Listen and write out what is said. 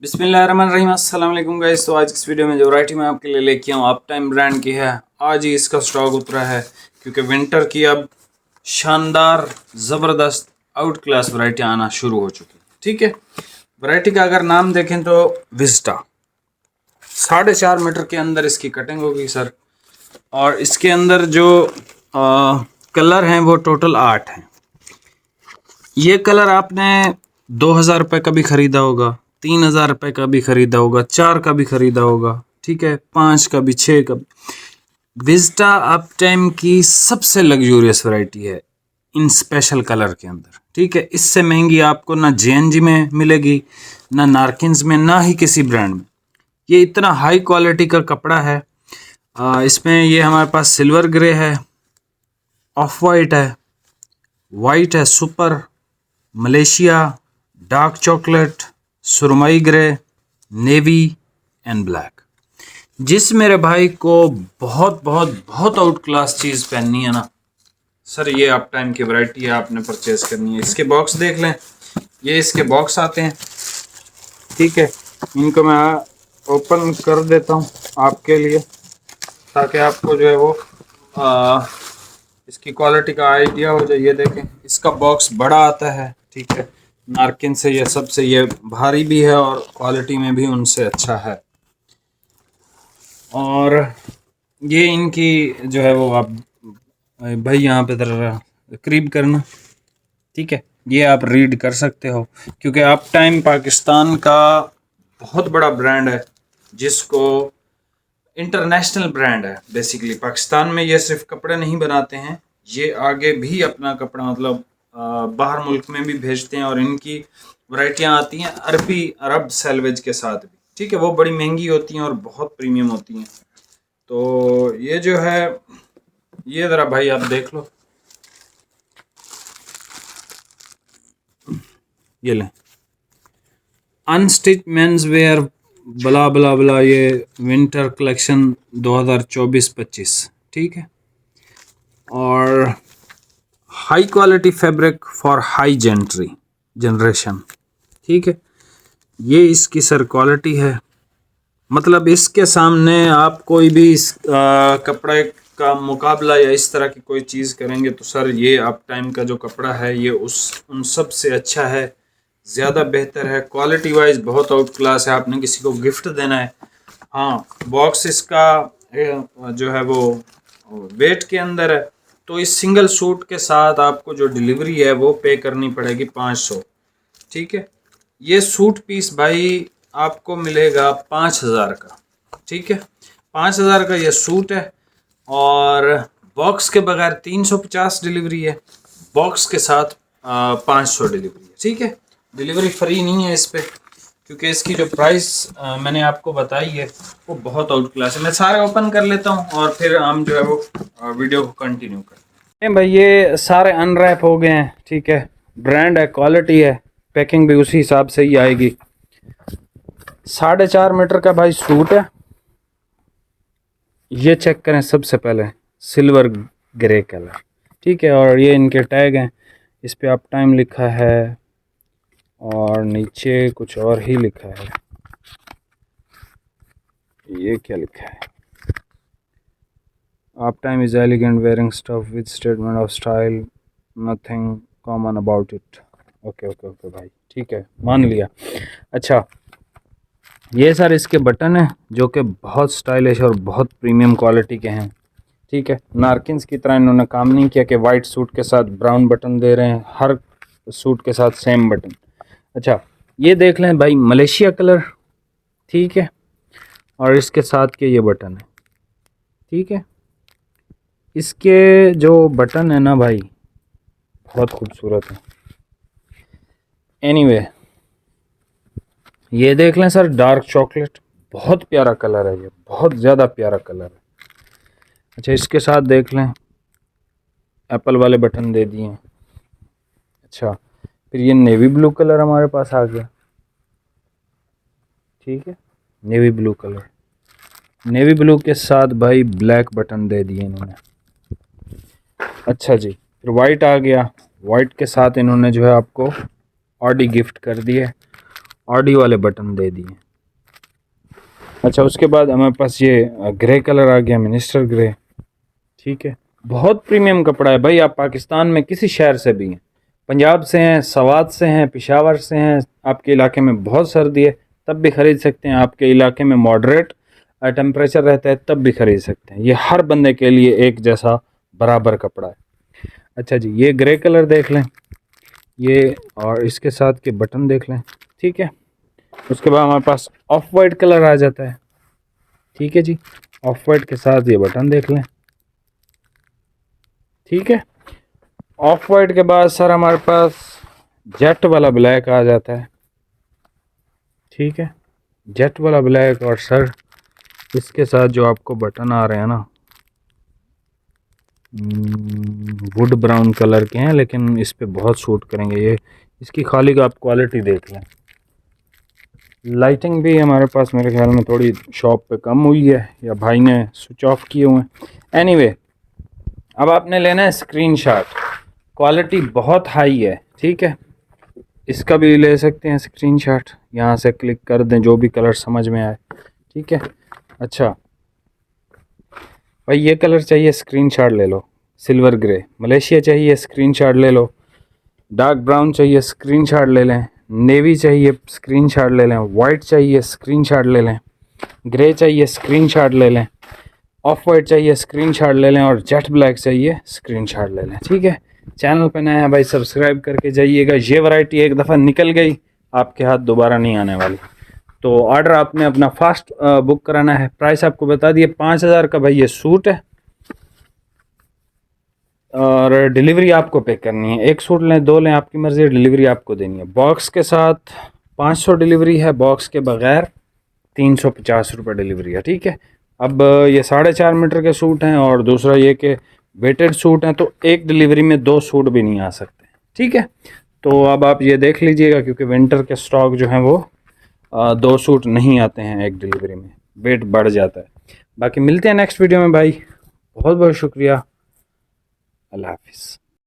बिस्मिल्लाहिर्रहमानिर्रहीम। अस्सलाम वालेकुम गाइस। तो आज इस वीडियो में जो वैरायटी मैं आपके लिए लेके आऊँ अप टाइम ब्रांड की है। आज ही इसका स्टॉक उतरा है क्योंकि विंटर की अब शानदार ज़बरदस्त आउट क्लास वैरायटी आना शुरू हो चुकी है। ठीक है, वैरायटी का अगर नाम देखें तो विस्टा 4.5 मीटर के अंदर इसकी कटिंग होगी सर। और इसके अंदर जो कलर हैं वो टोटल 8 हैं। ये कलर आपने 2,000 रुपये का भी ख़रीदा होगा, 3,000 रुपये का भी ख़रीदा होगा, 4 का भी ख़रीदा होगा, ठीक है, 5 का भी, 6 का भी। विस्टा अप टाइम की सबसे लग्जूरियस वैरायटी है इन स्पेशल कलर के अंदर। ठीक है, इससे महंगी आपको ना JNG में मिलेगी, ना नारकिन्स में, ना ही किसी ब्रांड में। ये इतना हाई क्वालिटी का कपड़ा है। इसमें ये हमारे पास सिल्वर ग्रे है, ऑफ वाइट है, वाइट है, सुपर, मलेशिया, डार्क चॉकलेट, सुरमई ग्रे, नेवी एंड ब्लैक। जिस मेरे भाई को बहुत बहुत बहुत आउट क्लास चीज़ पहननी है ना सर, ये अप टाइम की वैरायटी है, आपने परचेज करनी है। इसके बॉक्स देख लें, ये इसके बॉक्स आते हैं। ठीक है, इनको मैं ओपन कर देता हूँ आपके लिए ताकि आपको जो है वो इसकी क्वालिटी का आइडिया हो जाए। ये देखें, इसका बॉक्स बड़ा आता है। ठीक है, नारकिन से ये सबसे ये भारी भी है और क्वालिटी में भी उनसे अच्छा है। और ये इनकी जो है वो आप भाई यहाँ पे ज़रा करीब करना। ठीक है, ये आप रीड कर सकते हो क्योंकि अप टाइम पाकिस्तान का बहुत बड़ा ब्रांड है, जिसको इंटरनेशनल ब्रांड है। बेसिकली पाकिस्तान में ये सिर्फ कपड़े नहीं बनाते हैं, ये आगे भी अपना कपड़ा मतलब बाहर मुल्क में भी भेजते हैं। और इनकी वैरायटियाँ आती हैं अरब सैलवेज के साथ भी। ठीक है, वो बड़ी महंगी होती हैं और बहुत प्रीमियम होती हैं। तो ये जो है, ये ज़रा भाई आप देख लो, ये लें, अनस्टिच मेंस वेयर बला बला बला, ये विंटर कलेक्शन 2024-25। ठीक है, और high quality fabric for high generation. ठीक है, ये इसकी सर क्वालिटी है। मतलब इसके सामने आप कोई भी इस कपड़े का मुकाबला या इस तरह की कोई चीज़ करेंगे तो सर ये अप टाइम का जो कपड़ा है ये उन सब से अच्छा है, ज़्यादा बेहतर है। क्वालिटी वाइज बहुत आउट क्लास है। आपने किसी को गिफ्ट देना है, हाँ, बॉक्स इसका जो है वो वेट के अंदर है, तो इस सिंगल सूट के साथ आपको जो डिलीवरी है वो पे करनी पड़ेगी 500। ठीक है, ये सूट पीस भाई आपको मिलेगा 5,000 का। ठीक है, 5,000 का ये सूट है और बॉक्स के बगैर 350 डिलीवरी है, बॉक्स के साथ 500 डिलीवरी है। ठीक है, डिलीवरी फ्री नहीं है इस पर क्योंकि इसकी जो प्राइस मैंने आपको बताई है वो बहुत आउट क्लास है। मैं सारे ओपन कर लेता हूँ और फिर हम जो है वो वीडियो को कंटिन्यू करते हैं। भाई ये सारे अनरैप हो गए हैं। ठीक है, ब्रांड है, क्वालिटी है, पैकिंग भी उसी हिसाब से ही आएगी। 4.5 मीटर का भाई सूट है। ये चेक करें सबसे पहले, सिल्वर ग्रे कलर। ठीक है, और ये इनके टैग हैं, इस पे अप टाइम लिखा है और नीचे कुछ और ही लिखा है। ये क्या लिखा है? Up time is elegant wearing stuff with statement of style, nothing common about it. Okay okay okay भाई, ठीक है, मान लिया। अच्छा, ये सर इसके बटन हैं जो कि बहुत स्टाइलिश और बहुत प्रीमियम क्वालिटी के हैं। ठीक है, नारकिन्स की तरह इन्होंने काम नहीं किया कि वाइट सूट के साथ ब्राउन बटन दे रहे हैं, हर सूट के साथ सेम बटन। अच्छा, ये देख लें भाई, मलेशिया कलर। ठीक है, और इसके साथ के ये बटन है। ठीक है, इसके जो बटन है ना भाई बहुत खूबसूरत है। एनीवे, ये देख लें सर, डार्क चॉकलेट, बहुत प्यारा कलर है, ये बहुत ज़्यादा प्यारा कलर है। अच्छा, इसके साथ देख लें, एप्पल वाले बटन दे दिए हैं। अच्छा, फिर ये नेवी ब्लू कलर हमारे पास आ गया। ठीक है, navy blue colour, navy blue के साथ भाई ब्लैक बटन दे दिए इन्होंने। अच्छा जी, फिर वाइट आ गया, वाइट के साथ इन्होंने जो है आपको ऑडी गिफ्ट कर दिए ऑडी वाले बटन दे दिए। अच्छा, उसके बाद हमारे पास ये ग्रे कलर आ गया, मिनिस्टर ग्रे। ठीक है, बहुत प्रीमियम कपड़ा है भाई। आप पाकिस्तान में किसी शहर से भी हैं, पंजाब से हैं, सवात से हैं, पेशावर से हैं, आपके इलाके में बहुत सर्दी है तब भी ख़रीद सकते हैं, आपके इलाके में मॉडरेट टेम्परेचर रहता है तब भी ख़रीद सकते हैं। ये हर बंदे के लिए एक जैसा बराबर कपड़ा है। अच्छा जी, ये ग्रे कलर देख लें, ये और इसके साथ के बटन देख लें। ठीक है, उसके बाद हमारे पास ऑफ वाइट कलर आ जाता है। ठीक है जी, ऑफ वाइट के साथ ये बटन देख लें। ठीक है, ऑफ वाइट के बाद सर हमारे पास जेट वाला ब्लैक आ जाता है। ठीक है, जेट वाला ब्लैक, और सर इसके साथ जो आपको बटन आ रहे हैं ना, वुड ब्राउन कलर के हैं, लेकिन इस पे बहुत सूट करेंगे ये। इसकी खाली का आप क्वालिटी देख लें। लाइटिंग भी हमारे पास मेरे ख्याल में थोड़ी शॉप पे कम हुई है, या भाई ने स्विच ऑफ किए हुए हैं। एनीवे, अब आपने लेना है स्क्रीनशॉट। क्वालिटी बहुत हाई है। ठीक है, इसका भी ले सकते हैं स्क्रीनशॉट, यहाँ से क्लिक कर दें जो भी कलर समझ में आए। ठीक है, अच्छा भाई ये कलर चाहिए स्क्रीनशॉट ले लो, सिल्वर ग्रे। मलेशिया चाहिए स्क्रीनशॉट ले लो। डार्क ब्राउन चाहिए स्क्रीनशॉट ले लें। नेवी चाहिए स्क्रीनशॉट ले लें। वाइट चाहिए स्क्रीनशॉट ले लें। ग्रे चाहिए स्क्रीनशॉट ले लें। ऑफ वाइट चाहिए स्क्रीनशॉट ले लें। और जेट ब्लैक चाहिए स्क्रीनशॉट ले लें। ठीक है, चैनल पे नया है भाई, सब्सक्राइब करके जाइएगा। ये वैरायटी एक दफ़ा निकल गई, आपके हाथ दोबारा नहीं आने वाली। तो ऑर्डर आपने अपना फास्ट बुक कराना है। प्राइस आपको बता दिए, 5,000 का भाई ये सूट है, और डिलीवरी आपको पे करनी है। एक सूट लें, दो लें, आपकी मर्ज़ी, डिलीवरी आपको देनी है। बॉक्स के साथ 500 डिलीवरी है, बॉक्स के बगैर 350 रुपये डिलीवरी है। ठीक है, अब ये 4.5 मीटर के सूट हैं, और दूसरा ये कि वेटेड सूट हैं, तो एक डिलीवरी में 2 सूट भी नहीं आ सकते। ठीक है, तो अब आप ये देख लीजिएगा, क्योंकि विंटर के स्टॉक जो हैं वो 2 सूट नहीं आते हैं एक डिलीवरी में, वेट बढ़ जाता है। बाकी मिलते हैं नेक्स्ट वीडियो में भाई, बहुत बहुत शुक्रिया, अल्लाह हाफिज़।